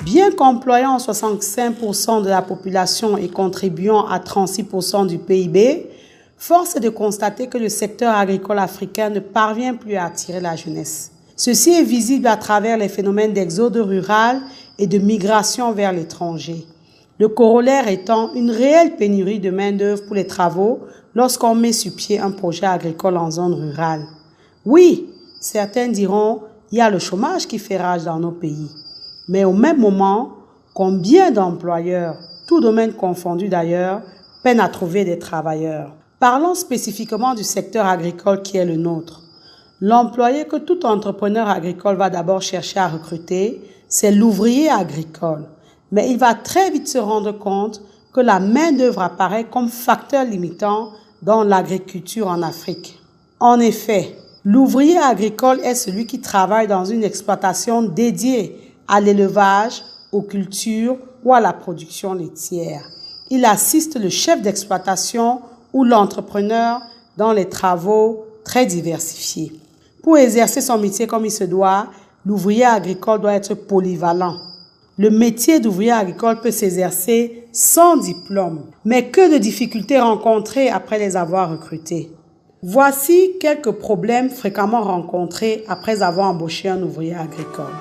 Bien qu'employant 65% de la population et contribuant à 36% du PIB, force est de constater que le secteur agricole africain ne parvient plus à attirer la jeunesse. Ceci est visible à travers les phénomènes d'exode rural et de migration vers l'étranger. Le corollaire étant une réelle pénurie de main-d'œuvre pour les travaux lorsqu'on met sur pied un projet agricole en zone rurale. Oui, certains diront, il y a le chômage qui fait rage dans nos pays. Mais au même moment, combien d'employeurs, tout domaine confondu d'ailleurs, peinent à trouver des travailleurs? Parlons spécifiquement du secteur agricole qui est le nôtre. L'employé que tout entrepreneur agricole va d'abord chercher à recruter, c'est l'ouvrier agricole. Mais il va très vite se rendre compte que la main-d'œuvre apparaît comme facteur limitant dans l'agriculture en Afrique. En effet, l'ouvrier agricole est celui qui travaille dans une exploitation dédiée à l'élevage, aux cultures ou à la production laitière. Il assiste le chef d'exploitation ou l'entrepreneur dans les travaux très diversifiés. Pour exercer son métier comme il se doit, l'ouvrier agricole doit être polyvalent. Le métier d'ouvrier agricole peut s'exercer sans diplôme. Mais que de difficultés rencontrées après les avoir recrutés. Voici quelques problèmes fréquemment rencontrés après avoir embauché un ouvrier agricole.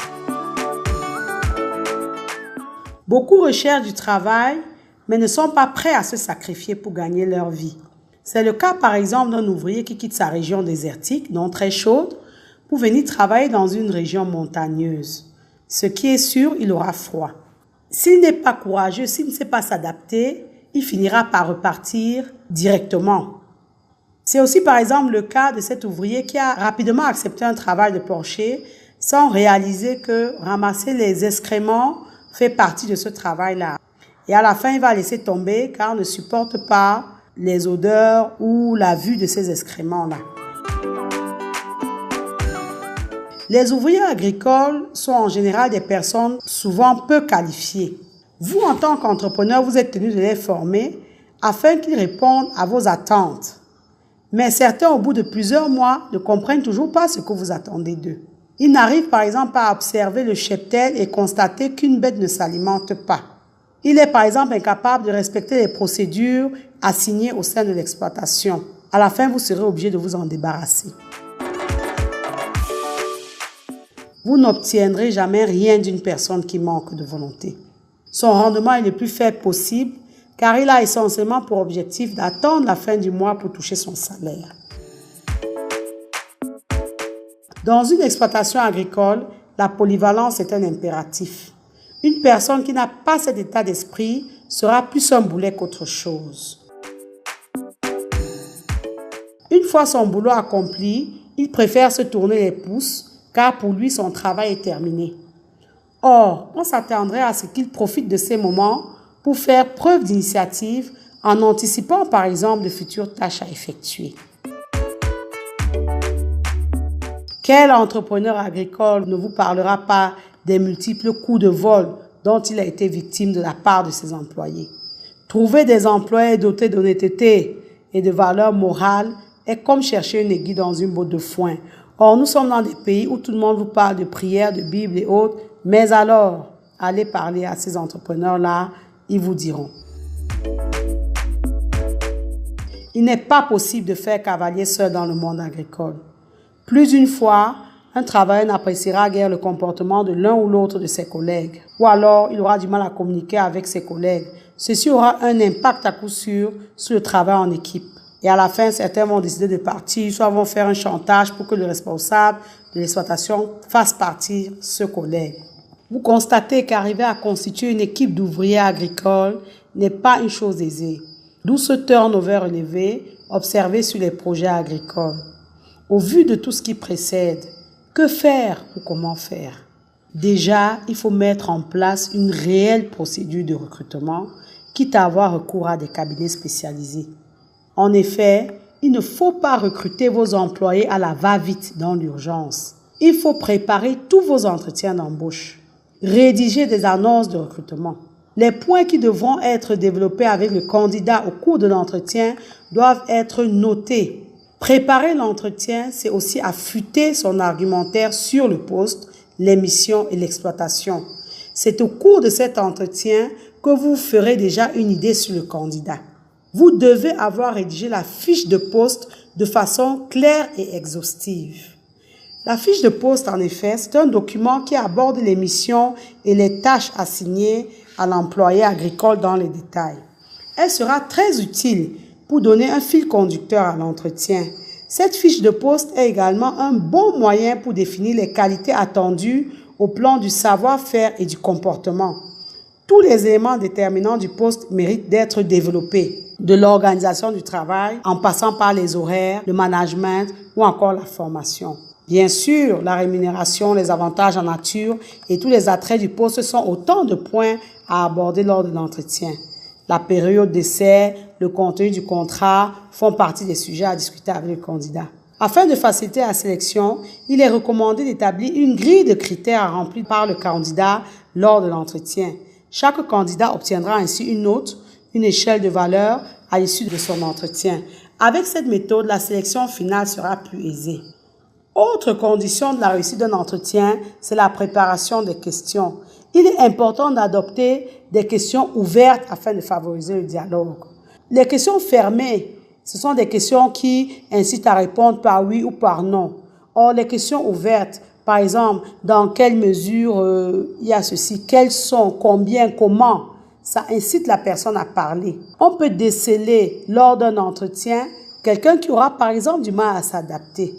Beaucoup recherchent du travail, mais ne sont pas prêts à se sacrifier pour gagner leur vie. C'est le cas par exemple d'un ouvrier qui quitte sa région désertique, non très chaude, pour venir travailler dans une région montagneuse. Ce qui est sûr, il aura froid. S'il n'est pas courageux, s'il ne sait pas s'adapter, il finira par repartir directement. C'est aussi par exemple le cas de cet ouvrier qui a rapidement accepté un travail de plancher sans réaliser que ramasser les excréments fait partie de ce travail-là. Et à la fin, il va laisser tomber car il ne supporte pas les odeurs ou la vue de ces excréments-là. Les ouvriers agricoles sont en général des personnes souvent peu qualifiées. Vous, en tant qu'entrepreneur, vous êtes tenu de les former afin qu'ils répondent à vos attentes. Mais certains, au bout de plusieurs mois, ne comprennent toujours pas ce que vous attendez d'eux. Ils n'arrivent par exemple pas à observer le cheptel et constater qu'une bête ne s'alimente pas. Il est par exemple incapable de respecter les procédures assignées au sein de l'exploitation. À la fin, vous serez obligé de vous en débarrasser. Vous n'obtiendrez jamais rien d'une personne qui manque de volonté. Son rendement est le plus faible possible car il a essentiellement pour objectif d'attendre la fin du mois pour toucher son salaire. Dans une exploitation agricole, la polyvalence est un impératif. Une personne qui n'a pas cet état d'esprit sera plus un boulet qu'autre chose. Une fois son boulot accompli, il préfère se tourner les pouces car pour lui, son travail est terminé. Or, on s'attendrait à ce qu'il profite de ces moments pour faire preuve d'initiative en anticipant par exemple de futures tâches à effectuer. Quel entrepreneur agricole ne vous parlera pas des multiples coups de vol dont il a été victime de la part de ses employés? Trouver des employés dotés d'honnêteté et de valeurs morales est comme chercher une aiguille dans une botte de foin. Or, nous sommes dans des pays où tout le monde vous parle de prières, de Bible et autres, mais alors, allez parler à ces entrepreneurs-là, ils vous diront. Il n'est pas possible de faire cavalier seul dans le monde agricole. Plus d'une fois, un travailleur n'appréciera guère le comportement de l'un ou l'autre de ses collègues, ou alors il aura du mal à communiquer avec ses collègues. Ceci aura un impact à coup sûr sur le travail en équipe. Et à la fin, certains vont décider de partir, soit vont faire un chantage pour que le responsable de l'exploitation fasse partir ce collègue. Vous constatez qu'arriver à constituer une équipe d'ouvriers agricoles n'est pas une chose aisée. D'où ce turnover élevé observé sur les projets agricoles. Au vu de tout ce qui précède, que faire ou comment faire? Déjà, il faut mettre en place une réelle procédure de recrutement, quitte à avoir recours à des cabinets spécialisés. En effet, il ne faut pas recruter vos employés à la va-vite dans l'urgence. Il faut préparer tous vos entretiens d'embauche. Rédiger des annonces de recrutement. Les points qui devront être développés avec le candidat au cours de l'entretien doivent être notés. Préparer l'entretien, c'est aussi affûter son argumentaire sur le poste, les missions et l'exploitation. C'est au cours de cet entretien que vous ferez déjà une idée sur le candidat. Vous devez avoir rédigé la fiche de poste de façon claire et exhaustive. La fiche de poste, en effet, c'est un document qui aborde les missions et les tâches assignées à l'employé agricole dans les détails. Elle sera très utile pour donner un fil conducteur à l'entretien. Cette fiche de poste est également un bon moyen pour définir les qualités attendues au plan du savoir-faire et du comportement. Tous les éléments déterminants du poste méritent d'être développés, de l'organisation du travail, en passant par les horaires, le management ou encore la formation. Bien sûr, la rémunération, les avantages en nature et tous les attraits du poste sont autant de points à aborder lors de l'entretien. La période d'essai, le contenu du contrat font partie des sujets à discuter avec le candidat. Afin de faciliter la sélection, il est recommandé d'établir une grille de critères à remplir par le candidat lors de l'entretien. Chaque candidat obtiendra ainsi une note, une échelle de valeur à l'issue de son entretien. Avec cette méthode, la sélection finale sera plus aisée. Autre condition de la réussite d'un entretien, c'est la préparation des questions. Il est important d'adopter des questions ouvertes afin de favoriser le dialogue. Les questions fermées, ce sont des questions qui incitent à répondre par oui ou par non. Or, les questions ouvertes, par exemple, dans quelle mesure il y a ceci, quels sont, combien, comment, ça incite la personne à parler. On peut déceler lors d'un entretien quelqu'un qui aura par exemple du mal à s'adapter,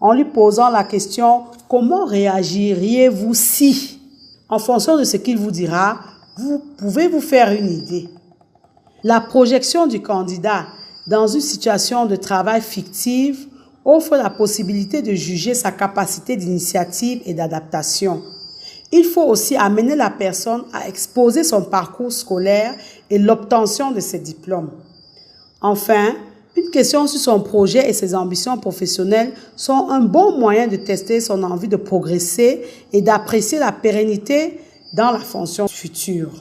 en lui posant la question « Comment réagiriez-vous si ?» En fonction de ce qu'il vous dira, vous pouvez vous faire une idée. La projection du candidat dans une situation de travail fictive offre la possibilité de juger sa capacité d'initiative et d'adaptation. Il faut aussi amener la personne à exposer son parcours scolaire et l'obtention de ses diplômes. Enfin, une question sur son projet et ses ambitions professionnelles sont un bon moyen de tester son envie de progresser et d'apprécier la pérennité dans la fonction future.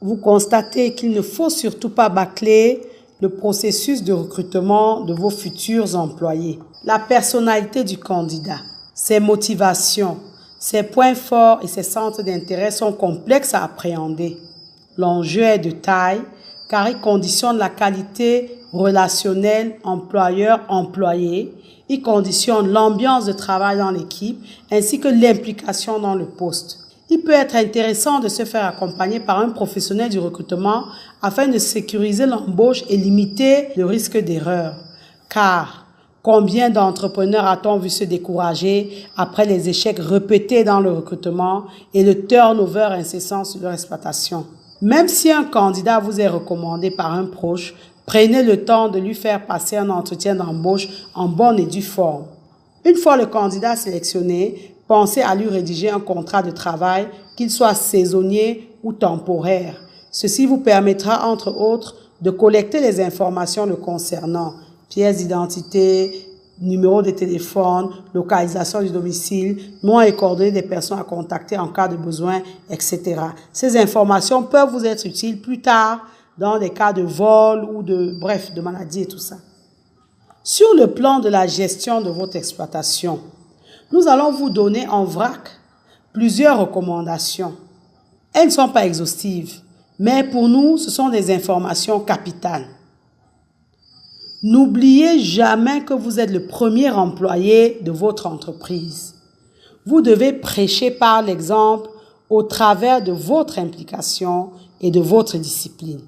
Vous constatez qu'il ne faut surtout pas bâcler le processus de recrutement de vos futurs employés. La personnalité du candidat, ses motivations, ses points forts et ses centres d'intérêt sont complexes à appréhender. L'enjeu est de taille car il conditionne la qualité relationnelle employeur-employé, il conditionne l'ambiance de travail dans l'équipe ainsi que l'implication dans le poste. Il peut être intéressant de se faire accompagner par un professionnel du recrutement afin de sécuriser l'embauche et limiter le risque d'erreur. Car combien d'entrepreneurs a-t-on vu se décourager après les échecs répétés dans le recrutement et le turnover incessant sur leur exploitation? Même si un candidat vous est recommandé par un proche, prenez le temps de lui faire passer un entretien d'embauche en bonne et due forme. Une fois le candidat sélectionné, pensez à lui rédiger un contrat de travail, qu'il soit saisonnier ou temporaire. Ceci vous permettra, entre autres, de collecter les informations le concernant, pièces d'identité, numéro de téléphone, localisation du domicile, nom et coordonnées des personnes à contacter en cas de besoin, etc. Ces informations peuvent vous être utiles plus tard dans des cas de vol ou de maladie et tout ça. Sur le plan de la gestion de votre exploitation, nous allons vous donner en vrac plusieurs recommandations. Elles ne sont pas exhaustives, mais pour nous, ce sont des informations capitales. N'oubliez jamais que vous êtes le premier employé de votre entreprise. Vous devez prêcher par l'exemple au travers de votre implication et de votre discipline.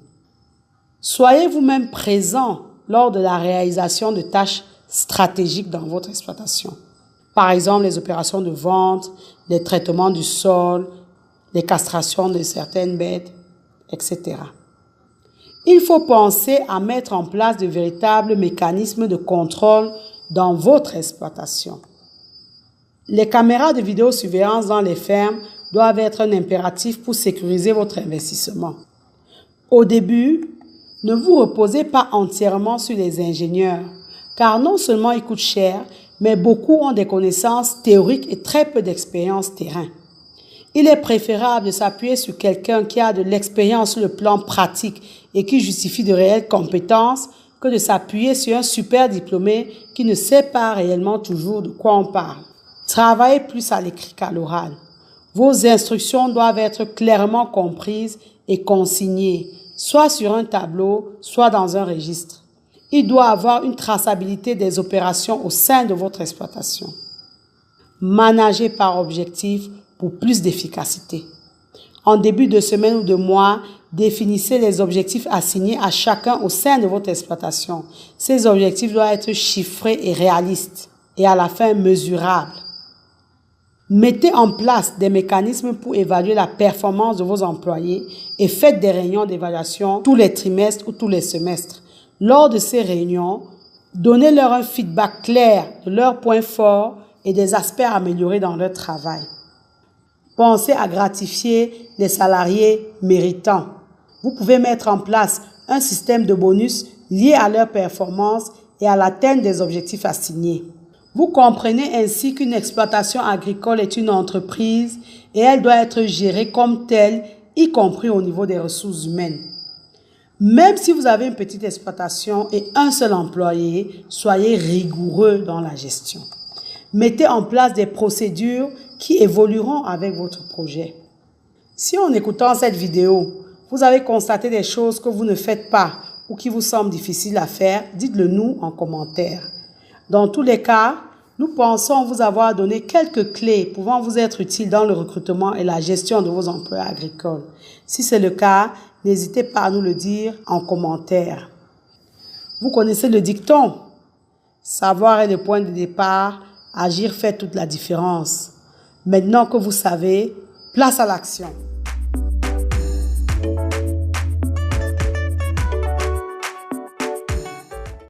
Soyez vous-même présent lors de la réalisation de tâches stratégiques dans votre exploitation. Par exemple, les opérations de vente, les traitements du sol, les castrations de certaines bêtes, etc. Il faut penser à mettre en place de véritables mécanismes de contrôle dans votre exploitation. Les caméras de vidéosurveillance dans les fermes doivent être un impératif pour sécuriser votre investissement. Au début, ne vous reposez pas entièrement sur les ingénieurs, car non seulement ils coûtent cher, mais beaucoup ont des connaissances théoriques et très peu d'expérience terrain. Il est préférable de s'appuyer sur quelqu'un qui a de l'expérience sur le plan pratique et qui justifie de réelles compétences que de s'appuyer sur un super diplômé qui ne sait pas réellement toujours de quoi on parle. Travaillez plus à l'écrit qu'à l'oral. Vos instructions doivent être clairement comprises et consignées, soit sur un tableau, soit dans un registre. Il doit avoir une traçabilité des opérations au sein de votre exploitation. Managez par objectif pour plus d'efficacité. En début de semaine ou de mois, définissez les objectifs assignés à chacun au sein de votre exploitation. Ces objectifs doivent être chiffrés et réalistes et à la fin mesurables. Mettez en place des mécanismes pour évaluer la performance de vos employés et faites des réunions d'évaluation tous les trimestres ou tous les semestres. Lors de ces réunions, donnez-leur un feedback clair de leurs points forts et des aspects améliorés dans leur travail. Pensez à gratifier les salariés méritants. Vous pouvez mettre en place un système de bonus lié à leur performance et à l'atteinte des objectifs assignés. Vous comprenez ainsi qu'une exploitation agricole est une entreprise et elle doit être gérée comme telle, y compris au niveau des ressources humaines. Même si vous avez une petite exploitation et un seul employé, soyez rigoureux dans la gestion. Mettez en place des procédures qui évolueront avec votre projet. Si en écoutant cette vidéo, vous avez constaté des choses que vous ne faites pas ou qui vous semblent difficiles à faire, dites-le nous en commentaire. Dans tous les cas, nous pensons vous avoir donné quelques clés pouvant vous être utiles dans le recrutement et la gestion de vos emplois agricoles. Si c'est le cas, n'hésitez pas à nous le dire en commentaire. Vous connaissez le dicton? Savoir est le point de départ, agir fait toute la différence. Maintenant que vous savez, place à l'action.